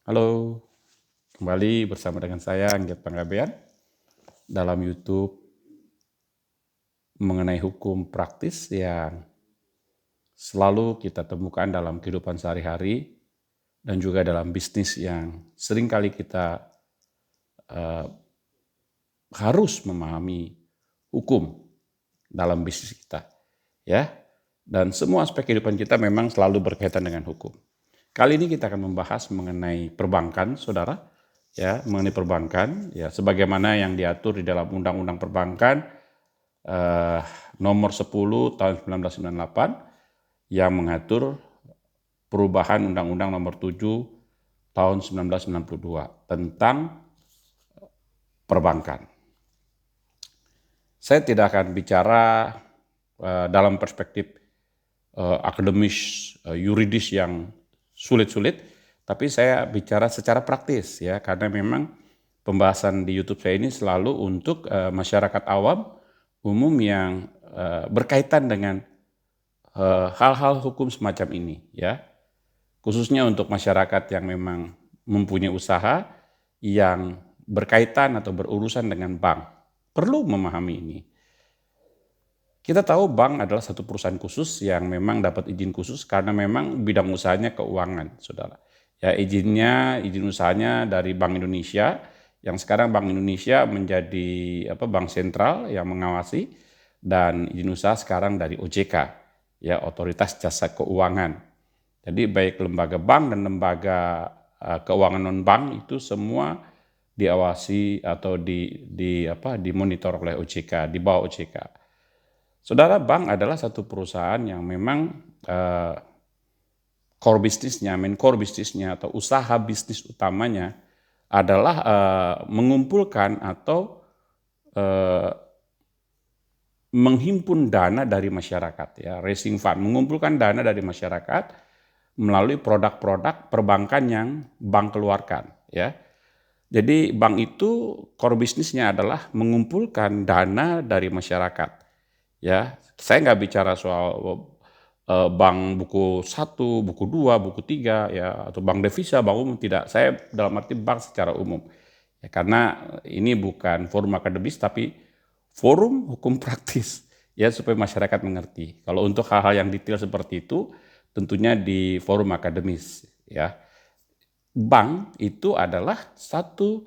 Halo, kembali bersama dengan saya Angget Panggabean dalam YouTube mengenai hukum praktis yang selalu kita temukan dalam kehidupan sehari-hari dan juga dalam bisnis yang seringkali kita harus memahami hukum dalam bisnis kita, ya. Dan semua aspek kehidupan kita memang selalu berkaitan dengan hukum. Kali ini kita akan membahas mengenai perbankan, saudara, ya, mengenai perbankan, ya, sebagaimana yang diatur di dalam Undang-Undang Perbankan nomor 10 tahun 1998 yang mengatur perubahan Undang-Undang nomor 7 tahun 1992 tentang perbankan. Saya tidak akan bicara dalam perspektif akademis, yuridis yang sulit-sulit, tapi saya bicara secara praktis, ya, karena memang pembahasan di YouTube saya ini selalu untuk masyarakat awam umum yang berkaitan dengan hal-hal hukum semacam ini, ya, khususnya untuk masyarakat yang memang mempunyai usaha yang berkaitan atau berurusan dengan bank, perlu memahami ini. Kita tahu bank adalah satu perusahaan khusus yang memang dapat izin khusus karena memang bidang usahanya keuangan, saudara. Ya, izin usahanya dari Bank Indonesia, yang sekarang Bank Indonesia menjadi bank sentral yang mengawasi, dan izin usaha sekarang dari OJK, ya, Otoritas Jasa Keuangan. Jadi baik lembaga bank dan lembaga keuangan non bank itu semua diawasi atau dimonitor oleh OJK, di bawah OJK. Saudara, bank adalah satu perusahaan yang memang main core bisnisnya atau usaha bisnis utamanya adalah mengumpulkan atau menghimpun dana dari masyarakat, ya, raising fund, mengumpulkan dana dari masyarakat melalui produk-produk perbankan yang bank keluarkan, ya. Jadi bank itu core bisnisnya adalah mengumpulkan dana dari masyarakat. Ya, saya nggak bicara soal bank buku 1, buku 2, buku 3, ya, atau bank devisa, bank umum, tidak. Saya dalam arti bank secara umum. Ya, karena ini bukan forum akademis tapi forum hukum praktis, ya, supaya masyarakat mengerti. Kalau untuk hal-hal yang detail seperti itu tentunya di forum akademis, ya. Bank itu adalah satu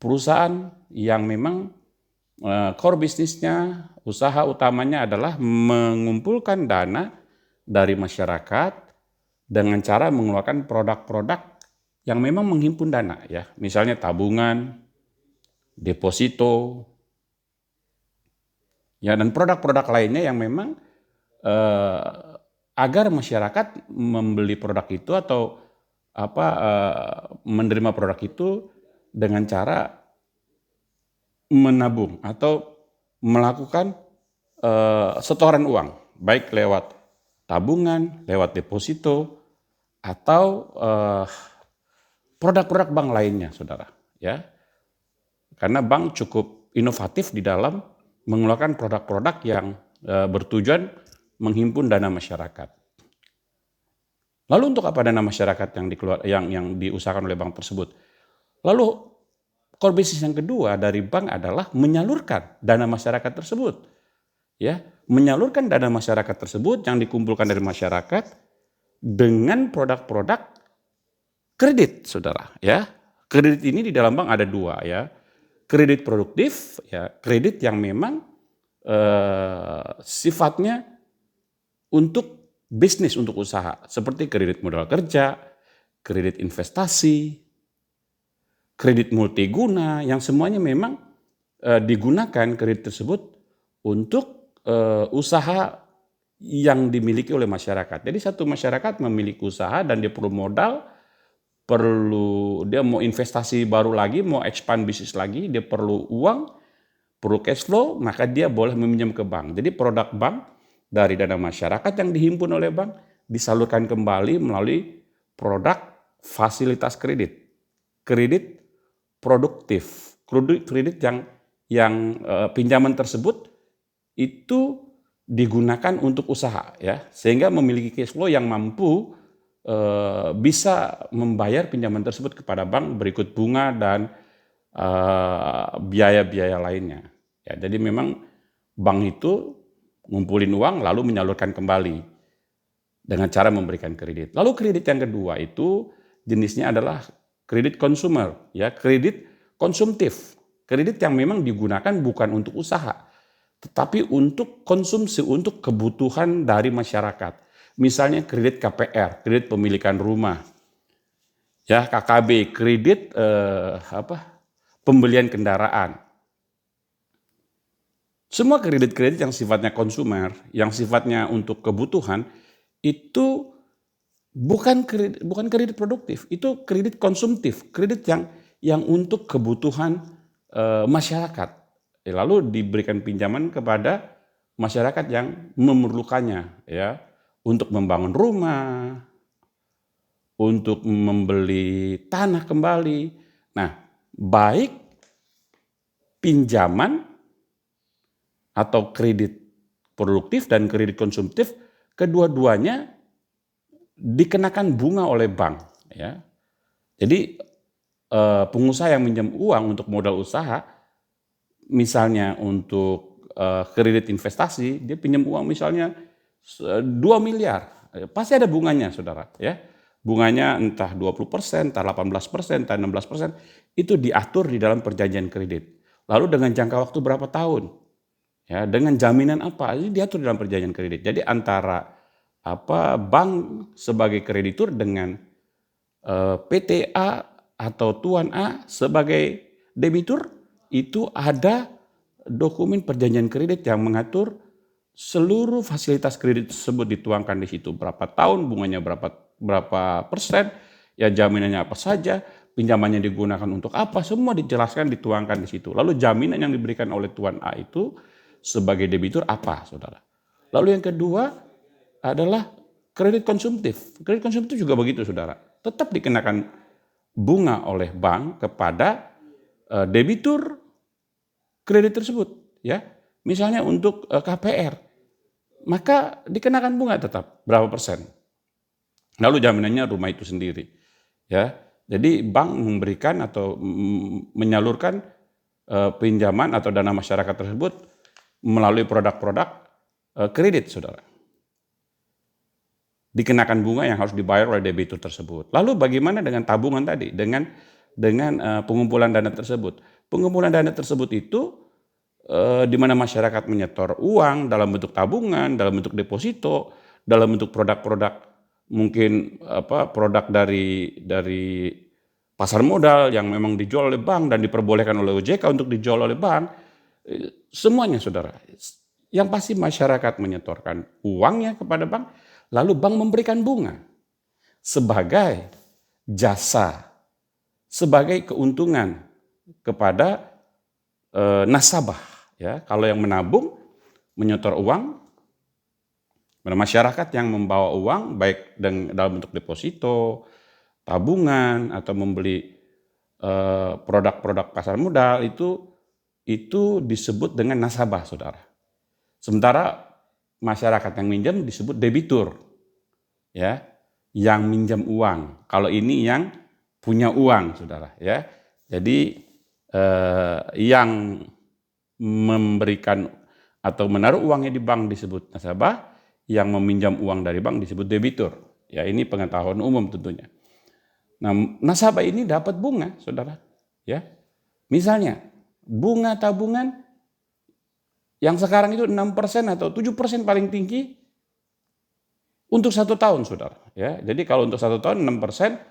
perusahaan yang memang core bisnisnya, usaha utamanya adalah mengumpulkan dana dari masyarakat dengan cara mengeluarkan produk-produk yang memang menghimpun dana, ya. Misalnya tabungan, deposito, ya, dan produk-produk lainnya yang memang agar masyarakat membeli produk itu atau menerima produk itu dengan cara menabung atau melakukan setoran uang, baik lewat tabungan, lewat deposito, atau produk-produk bank lainnya, saudara. Ya, karena bank cukup inovatif di dalam mengeluarkan produk-produk yang bertujuan menghimpun dana masyarakat. Lalu untuk apa dana masyarakat yang diusahakan oleh bank tersebut? Lalu core bisnis yang kedua dari bank adalah menyalurkan dana masyarakat tersebut, ya, menyalurkan dana masyarakat tersebut yang dikumpulkan dari masyarakat dengan produk-produk kredit, saudara, ya. Kredit ini di dalam bank ada dua, ya. Kredit produktif, ya, kredit yang memang sifatnya untuk bisnis, untuk usaha, seperti kredit modal kerja, kredit investasi, kredit multiguna, yang semuanya memang digunakan kredit tersebut untuk usaha yang dimiliki oleh masyarakat. Jadi satu masyarakat memiliki usaha dan dia perlu modal, dia mau investasi baru lagi, mau expand bisnis lagi, dia perlu uang, perlu cash flow, maka dia boleh meminjam ke bank. Jadi produk bank dari dana masyarakat yang dihimpun oleh bank disalurkan kembali melalui produk fasilitas kredit produktif, kredit yang pinjaman tersebut itu digunakan untuk usaha, ya, sehingga memiliki cash flow yang mampu bisa membayar pinjaman tersebut kepada bank berikut bunga dan biaya-biaya lainnya. Ya, jadi memang bank itu ngumpulin uang lalu menyalurkan kembali dengan cara memberikan kredit. Lalu kredit yang kedua itu jenisnya adalah kredit consumer, ya, kredit konsumtif. Kredit yang memang digunakan bukan untuk usaha, tetapi untuk konsumsi, untuk kebutuhan dari masyarakat. Misalnya kredit KPR, kredit pemilikan rumah, ya, KKB, kredit pembelian kendaraan. Semua kredit-kredit yang sifatnya konsumer, yang sifatnya untuk kebutuhan, itu bukan kredit produktif, itu kredit konsumtif, kredit yang untuk kebutuhan masyarakat. Lalu diberikan pinjaman kepada masyarakat yang memerlukannya, ya, untuk membangun rumah, untuk membeli tanah kembali. Nah, baik pinjaman atau kredit produktif dan kredit konsumtif, kedua-duanya dikenakan bunga oleh bank. Ya. Jadi pengusaha yang minjam uang untuk modal usaha, misalnya untuk kredit investasi, dia pinjam uang misalnya 2 miliar, pasti ada bunganya, saudara. Ya. Bunganya entah 20%, entah 18%, entah 16%, itu diatur di dalam perjanjian kredit. Lalu dengan jangka waktu berapa tahun? Ya, dengan jaminan apa? Ini diatur dalam perjanjian kredit. Jadi antara bank sebagai kreditur dengan PT A atau Tuan A sebagai debitur, itu ada dokumen perjanjian kredit yang mengatur seluruh fasilitas kredit tersebut dituangkan di situ. Berapa tahun, bunganya berapa persen, ya jaminannya apa saja, pinjamannya digunakan untuk apa, semua dijelaskan, dituangkan di situ. Lalu jaminan yang diberikan oleh Tuan A itu sebagai debitur apa, saudara? Lalu yang kedua adalah kredit konsumtif. Kredit konsumtif juga begitu, saudara. Tetap dikenakan bunga oleh bank kepada debitur kredit tersebut. Ya, misalnya untuk KPR, maka dikenakan bunga tetap berapa persen. Lalu jaminannya rumah itu sendiri. Ya, jadi bank memberikan atau menyalurkan pinjaman atau dana masyarakat tersebut melalui produk-produk kredit, saudara. Dikenakan bunga yang harus dibayar oleh debitur tersebut. Lalu bagaimana dengan tabungan tadi? Dengan pengumpulan dana tersebut. Pengumpulan dana tersebut itu di mana masyarakat menyetor uang dalam bentuk tabungan, dalam bentuk deposito, dalam bentuk produk-produk mungkin produk dari pasar modal yang memang dijual oleh bank dan diperbolehkan oleh OJK untuk dijual oleh bank. Semuanya, saudara. Yang pasti masyarakat menyetorkan uangnya kepada bank, lalu bank memberikan bunga sebagai jasa, sebagai keuntungan kepada nasabah. Ya, kalau yang menabung, menyetor uang, masyarakat yang membawa uang baik dalam bentuk deposito, tabungan, atau membeli produk-produk pasar modal, itu disebut dengan nasabah, saudara. Sementara masyarakat yang minjam disebut debitur, ya, yang minjam uang. Kalau ini yang punya uang, saudara, ya. Jadi yang memberikan atau menaruh uangnya di bank disebut nasabah, yang meminjam uang dari bank disebut debitur. Ya, ini pengetahuan umum tentunya. Nah, nasabah ini dapat bunga, saudara. Ya, misalnya bunga tabungan yang sekarang itu 6% atau 7% paling tinggi untuk 1 tahun, saudara. Ya, jadi kalau untuk 1 tahun 6%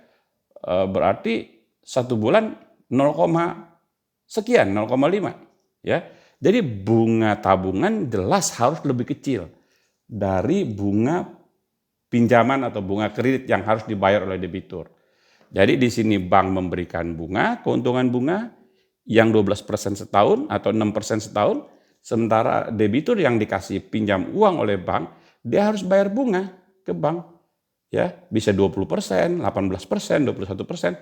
berarti 1 bulan 0, sekian, 0,5. Ya, jadi bunga tabungan jelas harus lebih kecil dari bunga pinjaman atau bunga kredit yang harus dibayar oleh debitur. Jadi di sini bank memberikan bunga, keuntungan bunga yang 12% setahun atau 6% setahun, sementara debitur yang dikasih pinjam uang oleh bank, dia harus bayar bunga ke bank. Ya, bisa 20%, 18%, 21%.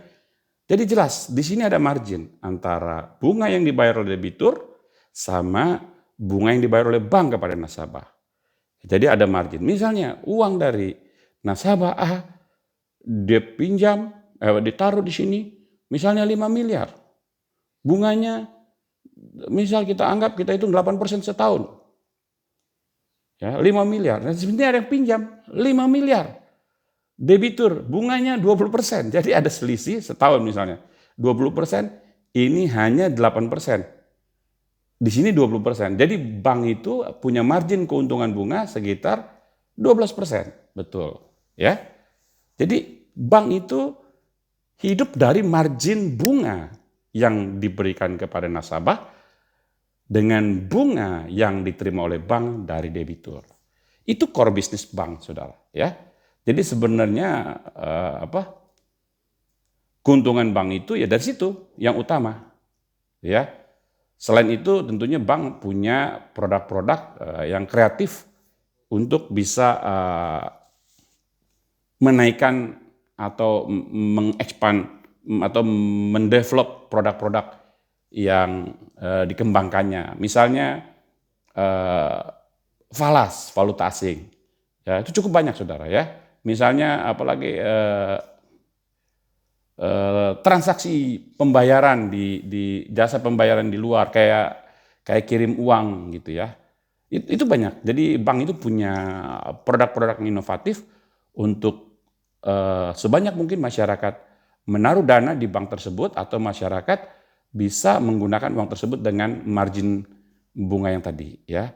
Jadi jelas di sini ada margin antara bunga yang dibayar oleh debitur sama bunga yang dibayar oleh bank kepada nasabah. Jadi ada margin. Misalnya uang dari nasabah A dia pinjam, ditaruh di sini, misalnya 5 miliar. Bunganya, misal kita anggap kita hitung 8% setahun. Ya, 5 miliar. Nah, sebenarnya ada yang pinjam 5 miliar. Debitur, bunganya 20%. Jadi ada selisih setahun misalnya. 20%, ini hanya 8%. Di sini 20%. Jadi bank itu punya margin keuntungan bunga sekitar 12%. Betul. Ya. Jadi bank itu hidup dari margin bunga yang diberikan kepada nasabah dengan bunga yang diterima oleh bank dari debitur. Itu core bisnis bank, saudara. Ya. Jadi sebenarnya keuntungan bank itu ya dari situ yang utama. Ya. Selain itu tentunya bank punya produk-produk yang kreatif untuk bisa menaikkan atau mengekspand atau mendevelop produk-produk yang dikembangkannya. Misalnya valuta asing. Ya, itu cukup banyak, saudara, ya. Misalnya apalagi transaksi pembayaran di jasa pembayaran di luar kayak kirim uang gitu ya. Itu banyak. Jadi bank itu punya produk-produk yang inovatif untuk sebanyak mungkin masyarakat menaruh dana di bank tersebut atau masyarakat bisa menggunakan uang tersebut dengan margin bunga yang tadi ya.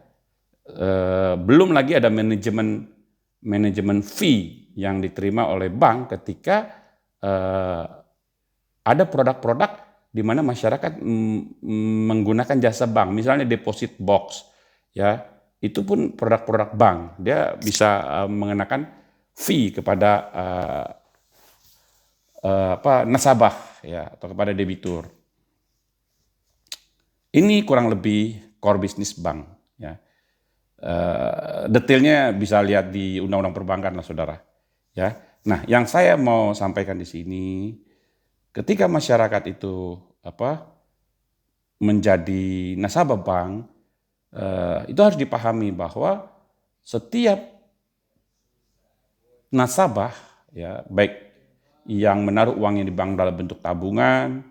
Belum lagi ada manajemen fee yang diterima oleh bank ketika ada produk-produk di mana masyarakat menggunakan jasa bank, misalnya deposit box, ya itu pun produk-produk bank. Dia bisa mengenakan fee kepada nasabah, ya atau kepada debitur. Ini kurang lebih core bisnis bank, ya. Detailnya bisa lihat di Undang-Undang Perbankan lah, saudara. Ya. Nah, yang saya mau sampaikan di sini, ketika masyarakat itu menjadi nasabah bank, itu harus dipahami bahwa setiap nasabah, ya baik yang menaruh uangnya di bank dalam bentuk tabungan,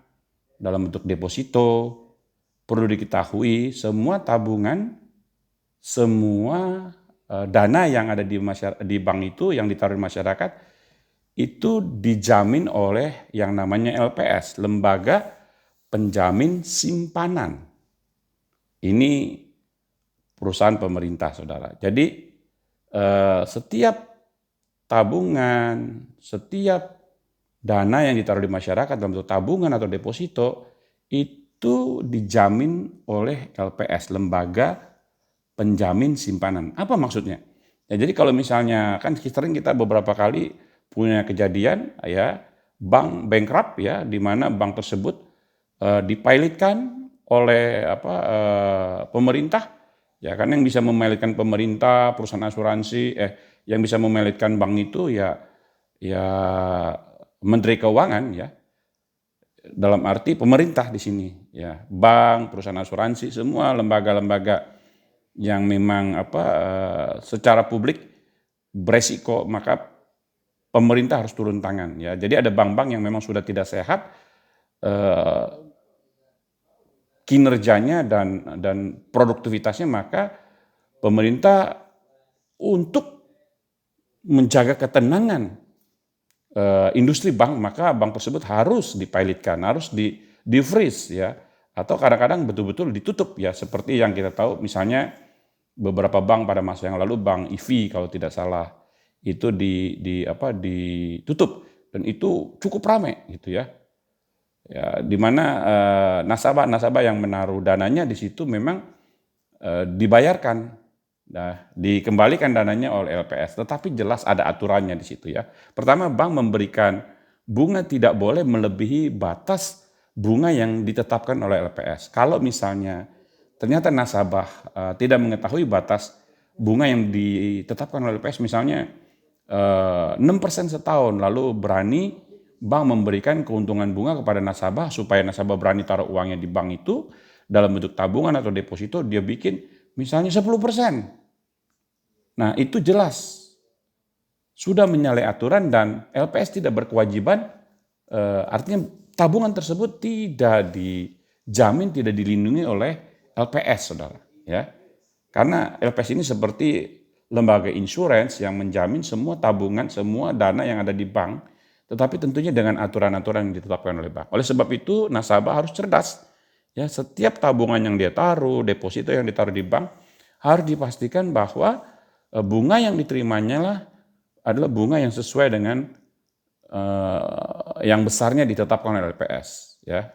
dalam bentuk deposito, perlu diketahui semua tabungan, semua dana yang ada di bank itu yang ditaruh di masyarakat itu dijamin oleh yang namanya LPS, Lembaga Penjamin Simpanan. Ini perusahaan pemerintah, saudara. Jadi setiap tabungan, setiap dana yang ditaruh di masyarakat dalam bentuk tabungan atau deposito itu dijamin oleh LPS, Lembaga Penjamin Simpanan. Apa maksudnya? Ya, jadi kalau misalnya kan sering kita beberapa kali punya kejadian ya bank bankrupt ya, di mana bank tersebut dipilotkan oleh pemerintah ya, kan yang bisa memilotkan pemerintah, perusahaan asuransi yang bisa memilotkan bank itu ya Menteri Keuangan ya, dalam arti pemerintah di sini ya, bank, perusahaan asuransi, semua lembaga-lembaga yang memang secara publik beresiko, maka pemerintah harus turun tangan ya. Jadi ada bank-bank yang memang sudah tidak sehat kinerjanya dan produktivitasnya, maka pemerintah untuk menjaga ketenangan industri bank, maka bank tersebut harus dipilotkan, harus di freeze ya, atau kadang-kadang betul-betul ditutup ya, seperti yang kita tahu misalnya beberapa bank pada masa yang lalu, Bank IV kalau tidak salah, itu ditutup dan itu cukup ramai gitu ya. Ya, di mana nasabah-nasabah yang menaruh dananya di situ memang dibayarkan, dikembalikan dananya oleh LPS, tetapi jelas ada aturannya di situ ya. Pertama, bank memberikan bunga tidak boleh melebihi batas bunga yang ditetapkan oleh LPS. Kalau misalnya ternyata nasabah tidak mengetahui batas bunga yang ditetapkan oleh LPS, misalnya 6% setahun, lalu berani bank memberikan keuntungan bunga kepada nasabah supaya nasabah berani taruh uangnya di bank itu dalam bentuk tabungan atau deposito, dia bikin misalnya 10%. Nah, itu jelas sudah menyalahi aturan dan LPS tidak berkewajiban, artinya tabungan tersebut tidak dijamin, tidak dilindungi oleh LPS, saudara. Ya, karena LPS ini seperti lembaga insurans yang menjamin semua tabungan, semua dana yang ada di bank, tetapi tentunya dengan aturan-aturan yang ditetapkan oleh bank. Oleh sebab itu, nasabah harus cerdas. Ya, setiap tabungan yang dia taruh, deposito yang ditaruh di bank, harus dipastikan bahwa bunga yang diterimanya adalah bunga yang sesuai dengan yang besarnya ditetapkan oleh LPS. Ya,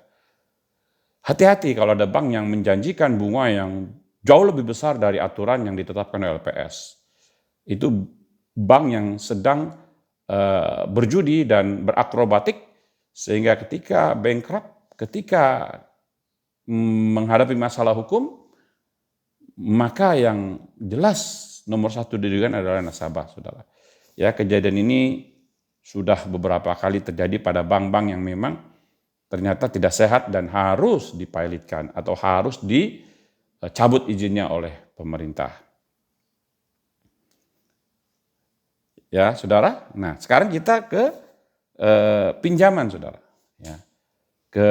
hati-hati kalau ada bank yang menjanjikan bunga yang jauh lebih besar dari aturan yang ditetapkan oleh LPS. Itu bank yang sedang berjudi dan berakrobatik, sehingga ketika bankrupt, ketika menghadapi masalah hukum, maka yang jelas nomor satu dirugikan adalah nasabah, saudara. Ya, kejadian ini sudah beberapa kali terjadi pada bank-bank yang memang ternyata tidak sehat dan harus dipilotkan atau harus dicabut izinnya oleh pemerintah. Ya, saudara. Nah, sekarang kita ke pinjaman, saudara. Ya, ke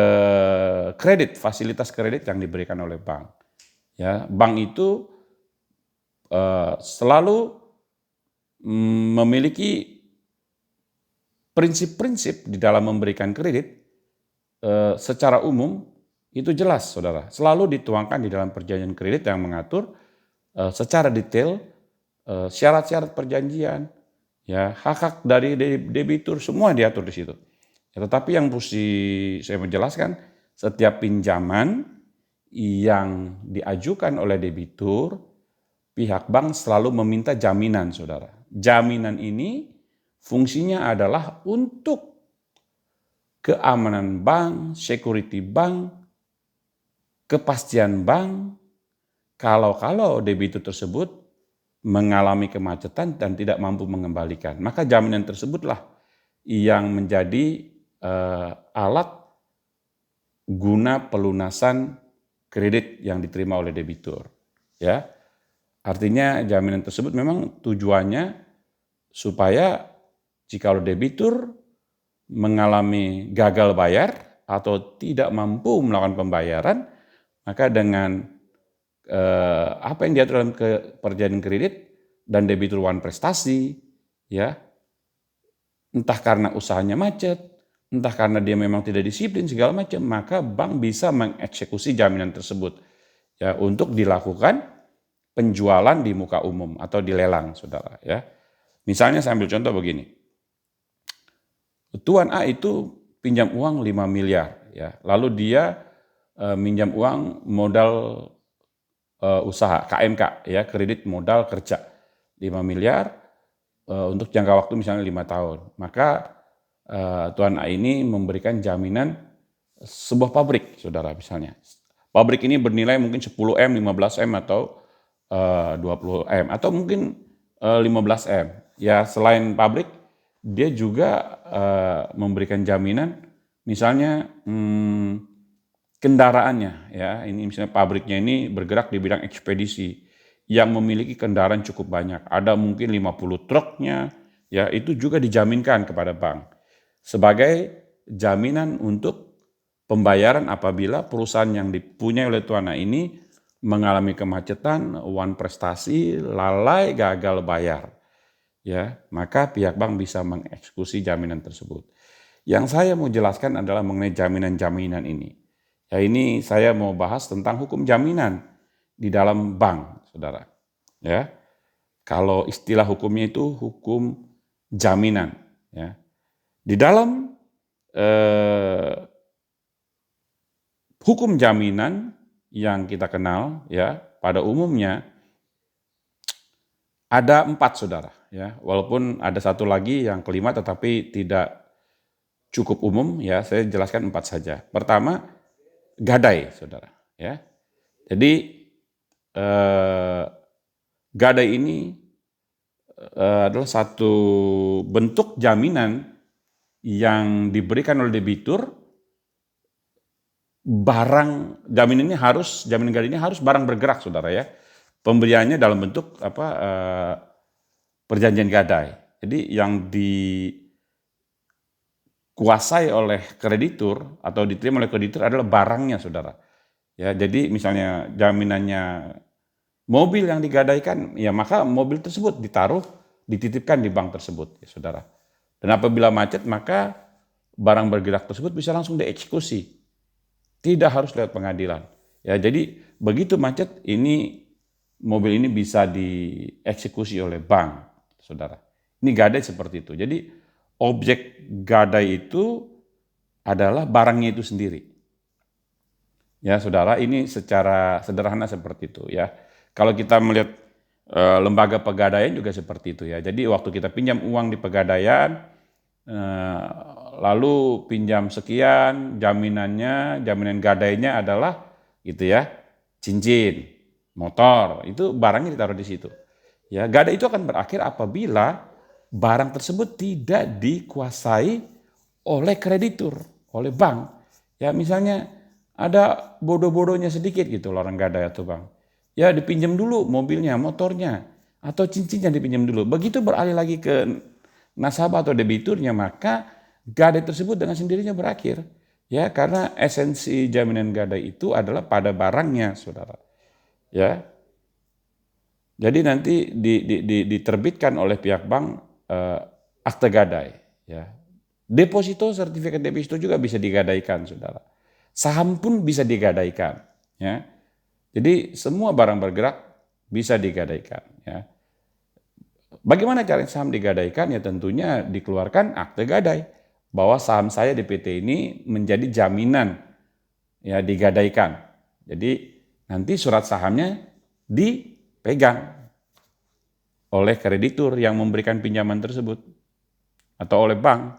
kredit, fasilitas kredit yang diberikan oleh bank. Ya, bank itu selalu memiliki prinsip-prinsip di dalam memberikan kredit secara umum itu jelas, saudara. Selalu dituangkan di dalam perjanjian kredit yang mengatur secara detail syarat-syarat perjanjian, ya, hak-hak dari debitur, semua diatur di situ. Ya, tetapi yang mesti saya menjelaskan, setiap pinjaman yang diajukan oleh debitur, pihak bank selalu meminta jaminan, saudara. Jaminan ini fungsinya adalah untuk keamanan bank, security bank, kepastian bank, kalau debitur tersebut mengalami kemacetan dan tidak mampu mengembalikan. Maka jaminan tersebutlah yang menjadi alat guna pelunasan kredit yang diterima oleh debitur. Ya, artinya jaminan tersebut memang tujuannya supaya jika debitur mengalami gagal bayar atau tidak mampu melakukan pembayaran, maka dengan apa yang diatur dalam perjanjian kredit dan debitur one prestasi, ya, entah karena usahanya macet, entah karena dia memang tidak disiplin segala macam, maka bank bisa mengeksekusi jaminan tersebut, ya, untuk dilakukan penjualan di muka umum atau di lelang, saudara. Ya, misalnya saya ambil contoh begini, Tuan A itu pinjam uang 5 miliar, ya, lalu dia minjam uang modal usaha KMK, ya, kredit modal kerja 5 miliar untuk jangka waktu misalnya 5 tahun. Maka Tuan A ini memberikan jaminan sebuah pabrik, saudara, misalnya. Pabrik ini bernilai mungkin 10M, 15M atau 20M atau mungkin 15M. Ya, selain pabrik, dia juga memberikan jaminan misalnya kendaraannya, ya, ini misalnya pabriknya ini bergerak di bidang ekspedisi yang memiliki kendaraan cukup banyak, ada mungkin 50 truknya, ya, itu juga dijaminkan kepada bank sebagai jaminan untuk pembayaran apabila perusahaan yang dipunyai oleh Tuan A ini mengalami kemacetan, one prestasi, lalai, gagal bayar, ya, maka pihak bank bisa mengeksekusi jaminan tersebut. Yang saya mau jelaskan adalah mengenai jaminan-jaminan ini. Ya, ini saya mau bahas tentang hukum jaminan di dalam bank, saudara. Ya, kalau istilah hukumnya itu hukum jaminan. Ya, di dalam hukum jaminan yang kita kenal, ya, pada umumnya ada 4, saudara. Ya, walaupun ada satu lagi yang kelima, tetapi tidak cukup umum. Ya, saya jelaskan 4 saja. Pertama, gadai, saudara. Ya, jadi gadai ini adalah satu bentuk jaminan yang diberikan oleh debitur. Jaminan gadai ini harus barang bergerak, saudara, ya. Pemberiannya dalam bentuk perjanjian gadai. Jadi yang dikuasai oleh kreditur atau diterima oleh kreditur adalah barangnya, saudara. Ya, jadi misalnya jaminannya mobil yang digadaikan, ya maka mobil tersebut dititipkan di bank tersebut, ya, saudara. Dan apabila macet, maka barang bergerak tersebut bisa langsung dieksekusi. Tidak harus lewat pengadilan. Ya, jadi begitu macet, mobil ini bisa dieksekusi oleh bank, saudara. Ini gadai seperti itu. Jadi objek gadai itu adalah barangnya itu sendiri. Ya, saudara, ini secara sederhana seperti itu, ya. Kalau kita melihat lembaga pegadaian juga seperti itu, ya. Jadi waktu kita pinjam uang di pegadaian, lalu pinjam sekian, jaminan gadainya adalah gitu ya, cincin, motor, itu barangnya ditaruh di situ. Ya, gadai itu akan berakhir apabila barang tersebut tidak dikuasai oleh kreditur, oleh bank. Ya, misalnya ada bodoh-bodohnya sedikit gitu loh orang gadai atau bank. Ya, dipinjam dulu mobilnya, motornya, atau cincinnya dipinjam dulu. Begitu beralih lagi ke nasabah atau debiturnya, maka gadai tersebut dengan sendirinya berakhir. Ya, karena esensi jaminan gadai itu adalah pada barangnya, saudara. Ya, jadi nanti diterbitkan oleh pihak bank akte gadai. Ya, deposito, sertifikat deposito juga bisa digadaikan, saudara. Saham pun bisa digadaikan. Ya, jadi semua barang bergerak bisa digadaikan. Ya. Bagaimana cara saham digadaikan? Ya tentunya dikeluarkan akte gadai bahwa saham saya di PT ini menjadi jaminan, ya, digadaikan. Jadi nanti surat sahamnya dipegang oleh kreditur yang memberikan pinjaman tersebut atau oleh bank.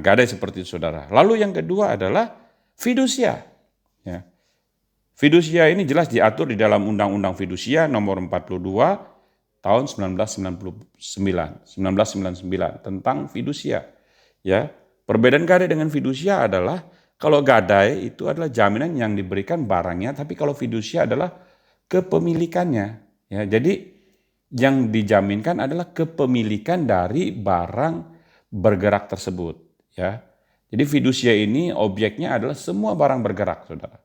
Gadai seperti itu, saudara. Lalu yang kedua adalah fidusia. Ya. Fidusia ini jelas diatur di dalam Undang-Undang Fidusia nomor 42 tahun 1999 tentang fidusia. Ya, perbedaan gadai dengan fidusia adalah kalau gadai itu adalah jaminan yang diberikan barangnya, tapi kalau fidusia adalah kepemilikannya. Ya, jadi yang dijaminkan adalah kepemilikan dari barang bergerak tersebut. Ya, jadi fidusia ini objeknya adalah semua barang bergerak, saudara.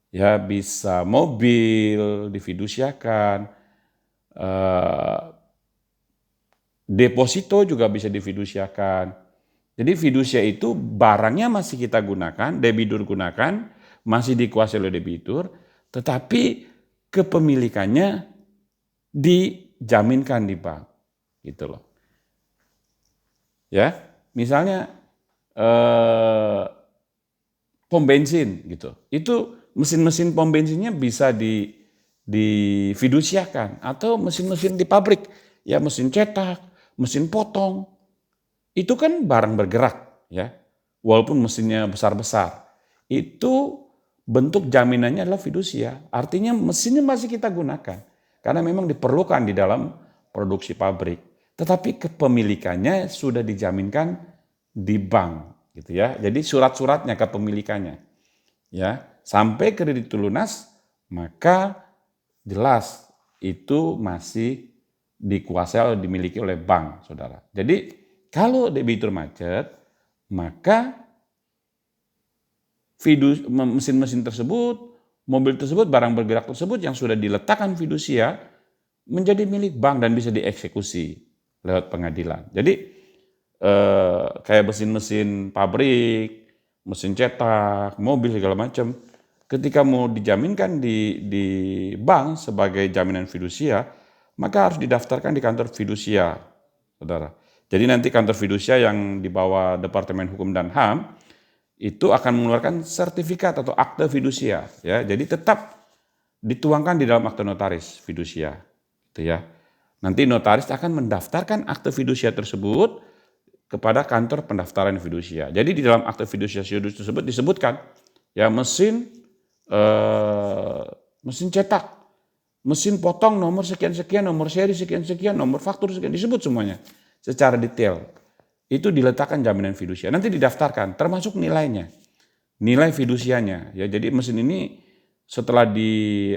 Ya, bisa mobil difidusiakan, deposito juga bisa difidusiakan. Jadi fidusia itu barangnya masih kita gunakan, debitur gunakan, masih dikuasai oleh debitur, tetapi kepemilikannya dijaminkan di bank, gitu loh. Ya, misalnya pom bensin gitu, itu mesin-mesin pom bensinnya bisa difidusiakan, atau mesin-mesin di pabrik, ya mesin cetak, mesin potong, itu kan barang bergerak, ya, walaupun mesinnya besar-besar, itu bentuk jaminannya adalah fidusia, artinya mesinnya masih kita gunakan, karena memang diperlukan di dalam produksi pabrik, tetapi kepemilikannya sudah dijaminkan di bank, gitu ya, jadi surat-suratnya kepemilikannya, ya, sampai kredit lunas, maka jelas itu masih dikuasai atau dimiliki oleh bank, saudara. Jadi kalau debitur macet, maka mesin-mesin tersebut, mobil tersebut, barang bergerak tersebut yang sudah diletakkan fidusia menjadi milik bank dan bisa dieksekusi lewat pengadilan. Jadi kayak mesin-mesin pabrik, mesin cetak, mobil segala macam, ketika mau dijaminkan di bank sebagai jaminan fidusia, maka harus didaftarkan di kantor fidusia, saudara. Jadi nanti kantor fidusia yang di bawah Departemen Hukum dan HAM itu akan mengeluarkan sertifikat atau akte fidusia, ya. Jadi tetap dituangkan di dalam akte notaris fidusia, gitu ya. Nanti notaris akan mendaftarkan akte fidusia tersebut kepada kantor pendaftaran fidusia. Jadi di dalam akte fidusia tersebut disebutkan, ya, mesin cetak, mesin potong nomor sekian-sekian, nomor seri sekian-sekian, nomor faktur sekian, disebut semuanya secara detail. Itu diletakkan jaminan fidusia. Nanti didaftarkan, termasuk nilainya, nilai fidusianya. Ya, jadi mesin ini setelah di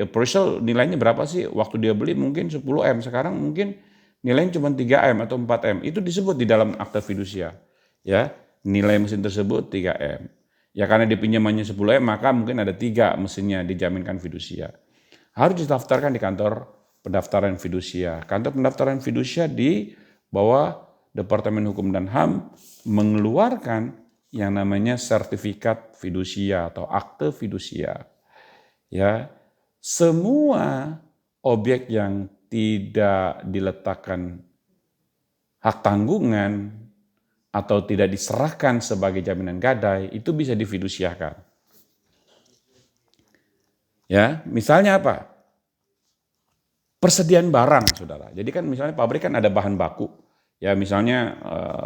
appraisal nilainya berapa sih? Waktu dia beli mungkin 10M, sekarang mungkin nilainya cuma 3M atau 4M. Itu disebut di dalam akta fidusia. Ya, nilai mesin tersebut 3M. Ya karena dipinjamannya 10M, maka mungkin ada 3 mesinnya dijaminkan fidusia. Harus didaftarkan di kantor pendaftaran fidusia. Kantor pendaftaran fidusia di bawah Departemen Hukum dan HAM mengeluarkan yang namanya sertifikat fidusia atau akte fidusia. Ya, semua objek yang tidak diletakkan hak tanggungan atau tidak diserahkan sebagai jaminan gadai itu bisa difidusiakan. Ya, misalnya apa? Persediaan barang, saudara. Jadi kan misalnya pabrik kan ada bahan baku. Ya, misalnya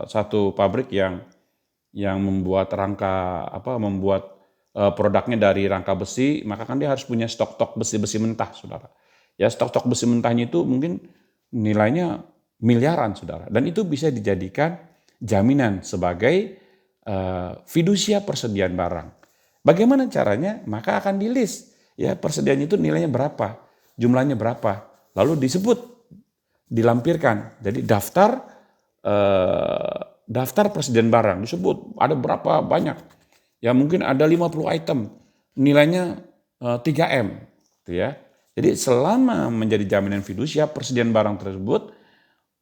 satu pabrik yang membuat membuat produknya dari rangka besi, maka kan dia harus punya stok-stok besi-besi mentah, saudara. Ya, stok-stok besi mentahnya itu mungkin nilainya miliaran, saudara. Dan itu bisa dijadikan jaminan sebagai fidusia persediaan barang. Bagaimana caranya? Maka akan di-list. Ya, persediaan itu nilainya berapa, jumlahnya berapa. Lalu disebut, dilampirkan. Jadi daftar persediaan barang disebut ada berapa banyak. Ya mungkin ada 50 item, nilainya 3M, gitu ya. Jadi selama menjadi jaminan fidusia persediaan barang tersebut,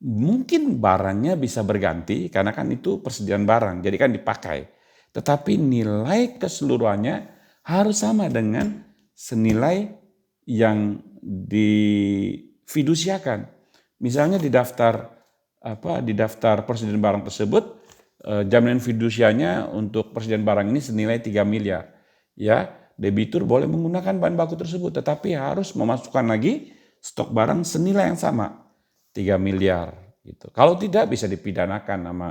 mungkin barangnya bisa berganti karena kan itu persediaan barang, jadi kan dipakai. Tetapi nilai keseluruhannya harus sama dengan senilai yang difidusiakan. Misalnya di daftar persediaan barang tersebut, jaminan fidusianya untuk persediaan barang ini senilai 3 miliar. Ya, debitur boleh menggunakan bahan baku tersebut, tetapi harus memasukkan lagi stok barang senilai yang sama, 3 miliar. Gitu. Kalau tidak bisa dipidanakan sama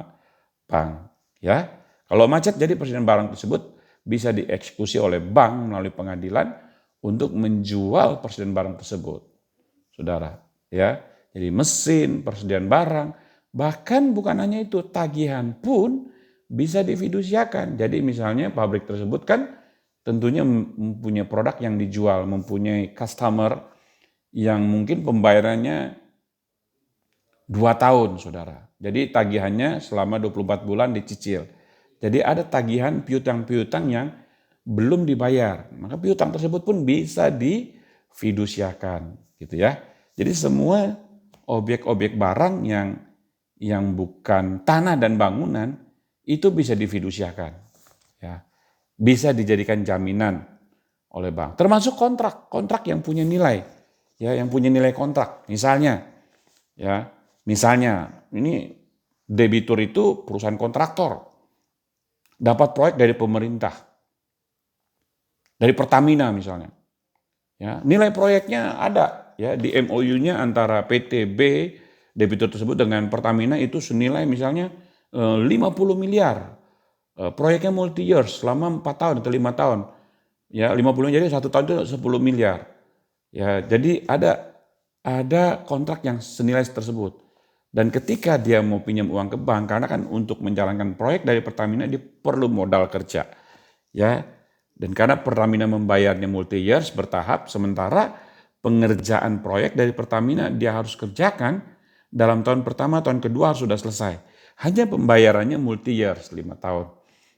bank. Ya, kalau macet jadi persediaan barang tersebut bisa dieksekusi oleh bank melalui pengadilan untuk menjual persediaan barang tersebut, saudara. Ya, jadi mesin, persediaan barang. Bahkan bukan hanya itu, tagihan pun bisa difidusiakan. Jadi misalnya pabrik tersebut kan tentunya mempunyai produk yang dijual, mempunyai customer yang mungkin pembayarannya 2 tahun, saudara. Jadi tagihannya selama 24 bulan dicicil. Jadi ada tagihan piutang-piutang yang belum dibayar. Maka piutang tersebut pun bisa difidusiakan, gitu ya. Jadi semua objek-objek barang yang bukan tanah dan bangunan itu bisa difidusiakan, ya, bisa dijadikan jaminan oleh bank. Termasuk kontrak yang punya nilai, ya, yang punya nilai kontrak. Misalnya ini debitur itu perusahaan kontraktor dapat proyek dari pemerintah, dari Pertamina misalnya. Ya, nilai proyeknya ada ya di MOU-nya antara PTB debitur tersebut dengan Pertamina itu senilai misalnya 50 miliar. Proyeknya multi years selama 4 tahun atau 5 tahun. Ya, 50 jadi 1 tahun itu 10 miliar. Ya, jadi ada kontrak yang senilai tersebut. Dan ketika dia mau pinjam uang ke bank, karena kan untuk menjalankan proyek dari Pertamina dia perlu modal kerja. Ya, dan karena Pertamina membayarnya multi years bertahap, sementara pengerjaan proyek dari Pertamina dia harus kerjakan dalam tahun pertama, tahun kedua harus sudah selesai. Hanya pembayarannya multi years 5 tahun.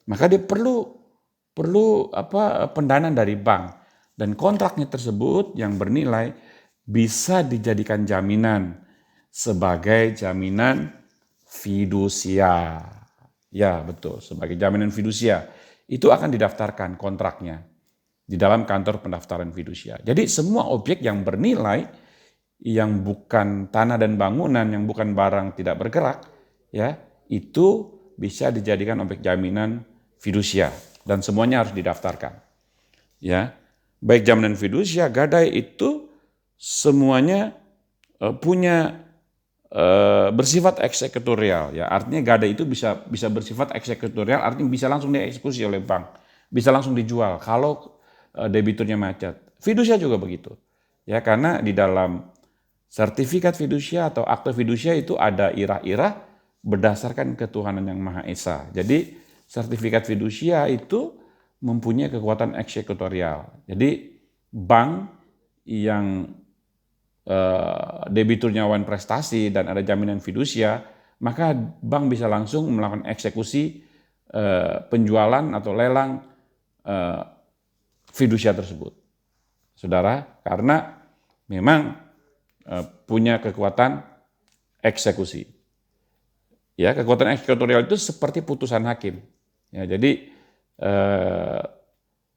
Maka dia perlu pendanaan dari bank. Dan kontraknya tersebut yang bernilai bisa dijadikan jaminan sebagai jaminan fidusia. Ya betul, sebagai jaminan fidusia. Itu akan didaftarkan kontraknya di dalam kantor pendaftaran fidusia. Jadi semua objek yang bernilai, yang bukan tanah dan bangunan, yang bukan barang tidak bergerak, ya itu bisa dijadikan objek jaminan fidusia dan semuanya harus didaftarkan. Ya, baik jaminan fidusia, gadai itu semuanya punya bersifat eksekutorial. Ya, artinya gadai itu bisa bersifat eksekutorial, artinya bisa langsung dieksekusi oleh bank, bisa langsung dijual kalau debiturnya macet. Fidusia juga begitu. Ya, karena di dalam sertifikat fidusia atau akte fidusia itu ada irah-irah berdasarkan ketuhanan yang Maha Esa. Jadi sertifikat fidusia itu mempunyai kekuatan eksekutorial. Jadi bank yang debiturnya wan prestasi dan ada jaminan fidusia, maka bank bisa langsung melakukan eksekusi penjualan atau lelang fidusia tersebut. Saudara, karena memang punya kekuatan eksekusi. Ya, kekuatan eksekutorial itu seperti putusan hakim. Ya, jadi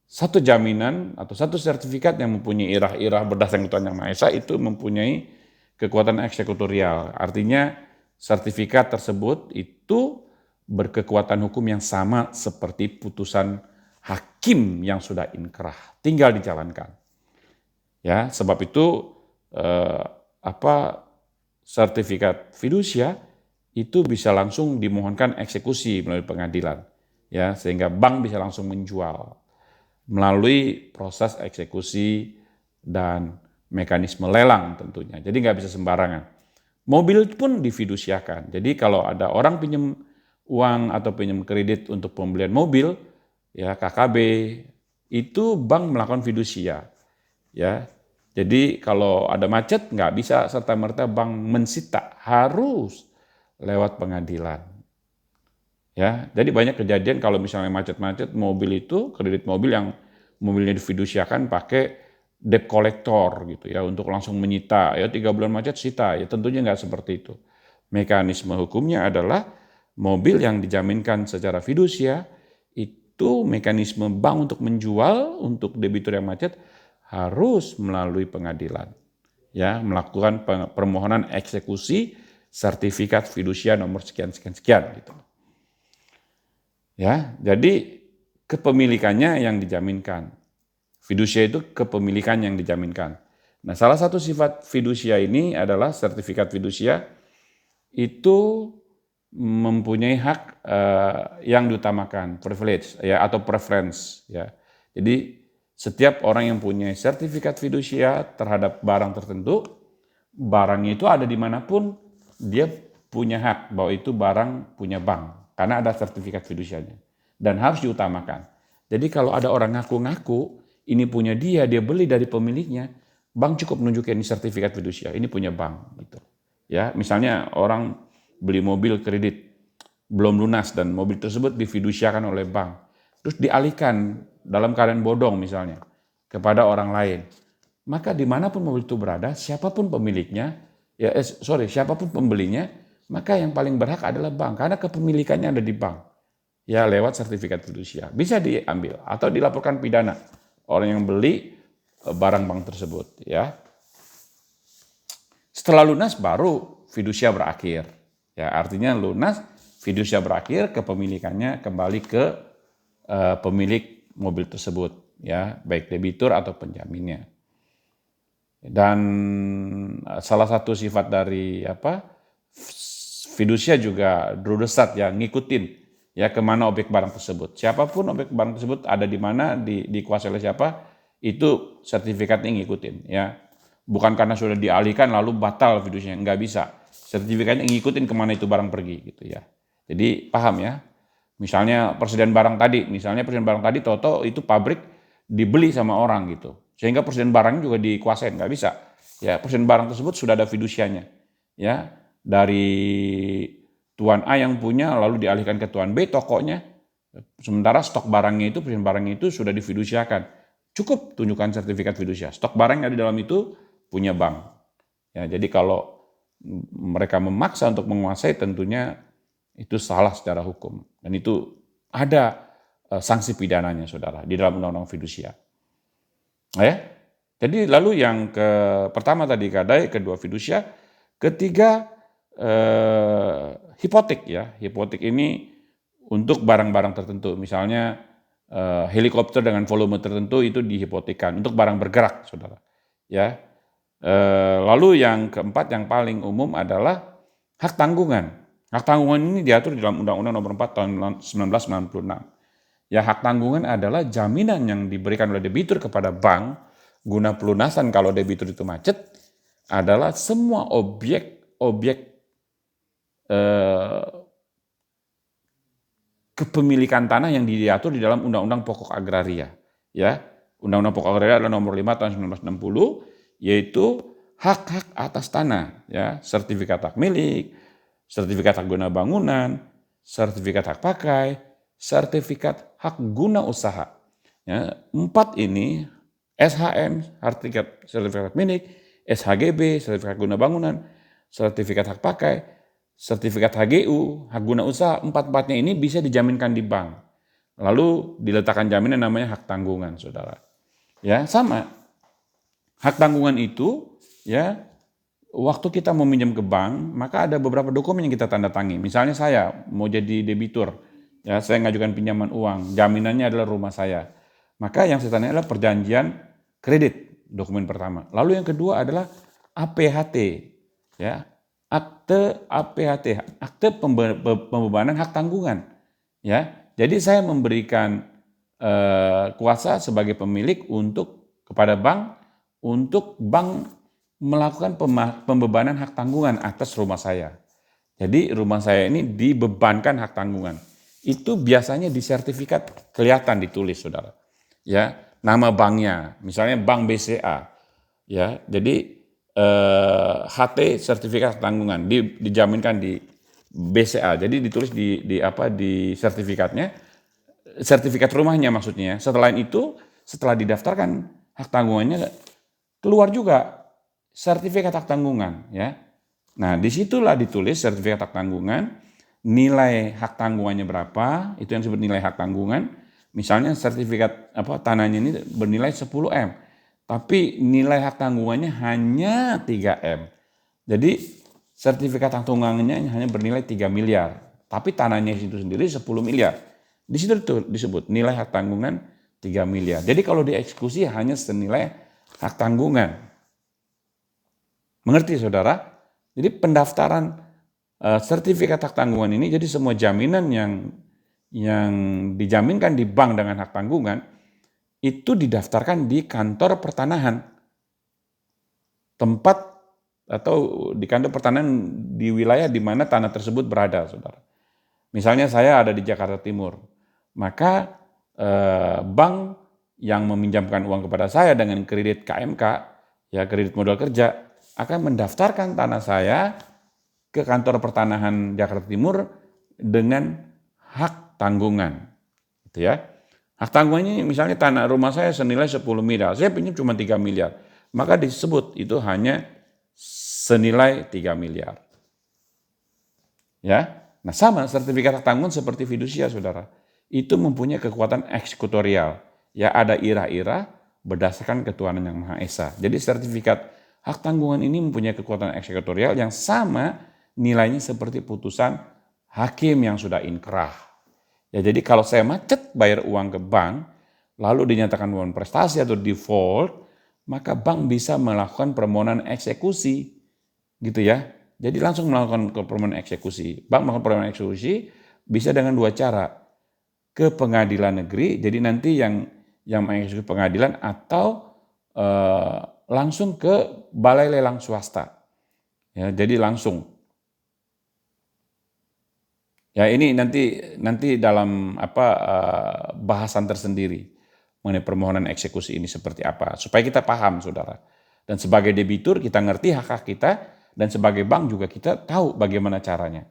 satu jaminan atau satu sertifikat yang mempunyai irah-irah berdasarkan Tuhan Yang Maha Esa itu mempunyai kekuatan eksekutorial. Artinya sertifikat tersebut itu berkekuatan hukum yang sama seperti putusan hakim yang sudah inkrah, tinggal dijalankan. Ya, sebab itu sertifikat fidusia itu bisa langsung dimohonkan eksekusi melalui pengadilan, ya, sehingga bank bisa langsung menjual melalui proses eksekusi dan mekanisme lelang tentunya. Jadi nggak bisa sembarangan. Mobil pun difidusiakan. Jadi kalau ada orang pinjam uang atau pinjam kredit untuk pembelian mobil, ya KKB, itu bank melakukan fidusia. Ya, jadi kalau ada macet nggak bisa serta-merta bank mensita, harus lewat pengadilan. Ya, jadi banyak kejadian kalau misalnya macet-macet mobil itu, kredit mobil yang mobilnya difidusiakan pakai debt collector gitu ya, untuk langsung menyita, ya 3 bulan macet sita, ya tentunya nggak seperti itu. Mekanisme hukumnya adalah mobil yang dijaminkan secara fidusia, itu mekanisme bank untuk menjual untuk debitur yang macet harus melalui pengadilan. Ya, melakukan permohonan eksekusi sertifikat fidusia nomor sekian-sekian gitu. Ya, jadi kepemilikannya yang dijaminkan. Fidusia itu kepemilikan yang dijaminkan. Nah, salah satu sifat fidusia ini adalah sertifikat fidusia itu mempunyai hak yang diutamakan, privilege ya atau preference ya. Jadi setiap orang yang punya sertifikat fidusia terhadap barang tertentu, barangnya itu ada dimanapun, dia punya hak bahwa itu barang punya bank, karena ada sertifikat fidusianya. Dan harus diutamakan. Jadi kalau ada orang ngaku-ngaku, ini punya dia beli dari pemiliknya, bank cukup menunjukkan ini sertifikat fidusia, ini punya bank. Gitu. Ya, misalnya orang beli mobil kredit, belum lunas dan mobil tersebut difidusiakan oleh bank. Terus dialihkan dalam keadaan bodong misalnya kepada orang lain, maka dimanapun mobil itu berada, siapapun pemiliknya, siapapun pembelinya, maka yang paling berhak adalah bank karena kepemilikannya ada di bank. Ya lewat sertifikat fidusia bisa diambil atau dilaporkan pidana orang yang beli barang bank tersebut. Ya, setelah lunas baru fidusia berakhir. Ya artinya lunas, fidusia berakhir, kepemilikannya kembali ke pemilik mobil tersebut, ya baik debitur atau penjaminnya. Dan salah satu sifat dari fidusia juga drudesat ya, ngikutin ya kemana objek barang tersebut. Siapapun objek barang tersebut ada di mana, dikuasai oleh siapa, itu sertifikatnya ngikutin ya. Bukan karena sudah dialihkan lalu batal fidusianya, nggak bisa. Sertifikatnya ngikutin kemana itu barang pergi gitu ya. Jadi paham ya. Misalnya persediaan barang tadi, toto itu pabrik dibeli sama orang gitu. Sehingga persediaan barangnya juga dikuasain, nggak bisa. Ya, persediaan barang tersebut sudah ada fidusianya. Ya, dari Tuan A yang punya lalu dialihkan ke Tuan B tokonya. Sementara stok barangnya itu, persediaan barangnya itu sudah difidusiakan. Cukup tunjukkan sertifikat fidusia. Stok barang yang ada di dalam itu punya bank. Ya, jadi kalau mereka memaksa untuk menguasai tentunya itu salah secara hukum. Dan itu ada sanksi pidananya, saudara, di dalam undang-undang fidusia. Ya. Jadi lalu yang pertama tadi kadai, kedua fidusia, ketiga hipotek ya. Hipotek ini untuk barang-barang tertentu. Misalnya helikopter dengan volume tertentu itu dihipotekan untuk barang bergerak, saudara. Ya. Lalu yang keempat yang paling umum adalah hak tanggungan. Hak tanggungan ini diatur di dalam Undang-Undang Nomor 4 tahun 1996. Ya, hak tanggungan adalah jaminan yang diberikan oleh debitur kepada bank guna pelunasan kalau debitur itu macet, adalah semua objek kepemilikan tanah yang diatur di dalam Undang-Undang Pokok Agraria. Ya, Undang-Undang Pokok Agraria adalah nomor 5 tahun 1960, yaitu hak-hak atas tanah, ya, sertifikat hak milik, sertifikat hak guna bangunan, sertifikat hak pakai, sertifikat hak guna usaha. Ya, 4 ini SHM, sertifikat hak milik, SHGB, sertifikat guna bangunan, sertifikat hak pakai, sertifikat HGU, hak guna usaha, 4-4-nya ini bisa dijaminkan di bank. Lalu diletakkan jaminan namanya hak tanggungan, saudara. Ya, sama. Hak tanggungan itu, ya, waktu kita mau minjem ke bank, maka ada beberapa dokumen yang kita tanda tangi. Misalnya saya mau jadi debitur, ya, saya ngajukan pinjaman uang, jaminannya adalah rumah saya. Maka yang saya tanya adalah perjanjian kredit, dokumen pertama. Lalu yang kedua adalah APHT, ya, akte APHT, akte pembebanan hak tanggungan, ya. Jadi saya memberikan kuasa sebagai pemilik kepada bank untuk bank melakukan pembebanan hak tanggungan atas rumah saya. Jadi rumah saya ini dibebankan hak tanggungan. Itu biasanya di sertifikat kelihatan ditulis, saudara. Ya, nama banknya, misalnya Bank BCA. Ya, jadi HT sertifikat tanggungan dijaminkan di BCA. Jadi ditulis di sertifikatnya, sertifikat rumahnya maksudnya. Setelah itu, setelah didaftarkan hak tanggungannya, keluar juga sertifikat hak tanggungan, ya. Nah, disitulah ditulis sertifikat hak tanggungan, nilai hak tanggungannya berapa, itu yang disebut nilai hak tanggungan. Misalnya sertifikat tanahnya ini bernilai 10M, tapi nilai hak tanggungannya hanya 3M. Jadi sertifikat hak tanggungannya hanya bernilai 3 miliar, tapi tanahnya itu sendiri 10 miliar. Di situ disebut nilai hak tanggungan 3 miliar. Jadi kalau dieksekusi hanya senilai hak tanggungan. Mengerti, saudara? Jadi pendaftaran sertifikat hak tanggungan ini, jadi semua jaminan yang dijaminkan di bank dengan hak tanggungan itu didaftarkan di kantor pertanahan, tempat atau di kantor pertanahan di wilayah di mana tanah tersebut berada, saudara. Misalnya saya ada di Jakarta Timur, maka bank yang meminjamkan uang kepada saya dengan kredit KMK, ya, kredit modal kerja, akan mendaftarkan tanah saya ke kantor pertanahan Jakarta Timur dengan hak tanggungan, gitu ya. Hak tanggungannya misalnya tanah rumah saya senilai 10 miliar, saya pinjam cuma 3 miliar, maka disebut itu hanya senilai 3 miliar. Ya, nah sama sertifikat hak tanggungan seperti fidusia, saudara, itu mempunyai kekuatan eksekutorial. Ya, ada ira-ira berdasarkan ketuhanan yang Maha Esa. Jadi sertifikat hak tanggungan ini mempunyai kekuatan eksekutorial yang sama nilainya seperti putusan hakim yang sudah inkrah. Ya, jadi kalau saya macet bayar uang ke bank, lalu dinyatakan bukan prestasi atau default, maka bank bisa melakukan permohonan eksekusi, gitu ya. Jadi langsung melakukan permohonan eksekusi. Bank melakukan permohonan eksekusi bisa dengan 2 cara. Ke pengadilan negeri, jadi nanti yang mengeksekusi pengadilan, atau langsung ke balai lelang swasta. Ya, jadi langsung. Ya, ini nanti dalam bahasan tersendiri mengenai permohonan eksekusi ini seperti apa, supaya kita paham, saudara. Dan sebagai debitur kita ngerti hak-hak kita, dan sebagai bank juga kita tahu bagaimana caranya.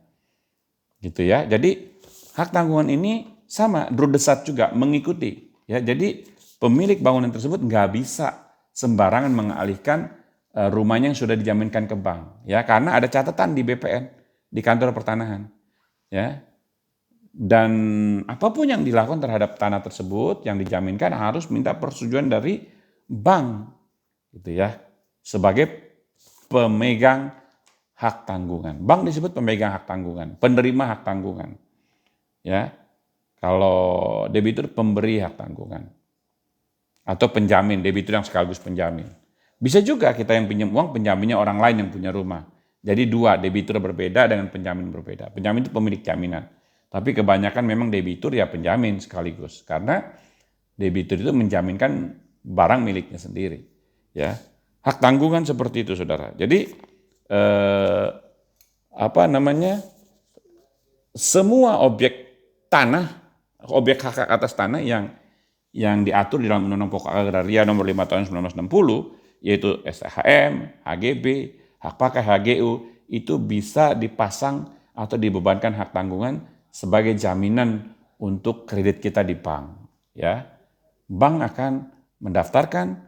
Gitu ya. Jadi hak tanggungan ini sama, drudesat juga mengikuti. Ya, jadi pemilik bangunan tersebut nggak bisa sembarangan mengalihkan rumahnya yang sudah dijaminkan ke bank, ya, karena ada catatan di BPN, di kantor pertanahan, ya. Dan apapun yang dilakukan terhadap tanah tersebut yang dijaminkan harus minta persetujuan dari bank, gitu ya, sebagai pemegang hak tanggungan. Bank disebut pemegang hak tanggungan, penerima hak tanggungan, ya. Kalau debitur pemberi hak tanggungan, atau penjamin, debitur yang sekaligus penjamin. Bisa juga kita yang pinjam uang, penjaminnya orang lain yang punya rumah. Jadi 2, debitur berbeda dengan penjamin berbeda. Penjamin itu pemilik jaminan. Tapi kebanyakan memang debitur ya penjamin sekaligus. Karena debitur itu menjaminkan barang miliknya sendiri. Ya, hak tanggungan seperti itu, saudara. Jadi semua objek tanah, objek hak atas tanah yang diatur di dalam Undang-Undang Pokok Agraria Nomor 5 Tahun 1960, yaitu SHM, HGB, hak pakai HGU, itu bisa dipasang atau dibebankan hak tanggungan sebagai jaminan untuk kredit kita di bank. Ya, bank akan mendaftarkan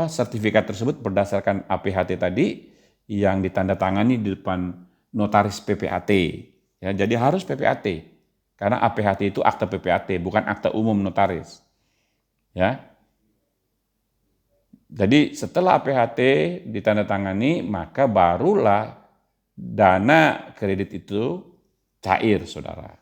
sertifikat tersebut berdasarkan APHT tadi yang ditandatangani di depan notaris PPAT. Ya, jadi harus PPAT karena APHT itu akte PPAT, bukan akte umum notaris. Ya. Jadi setelah APHT ditandatangani, maka barulah dana kredit itu cair, saudara.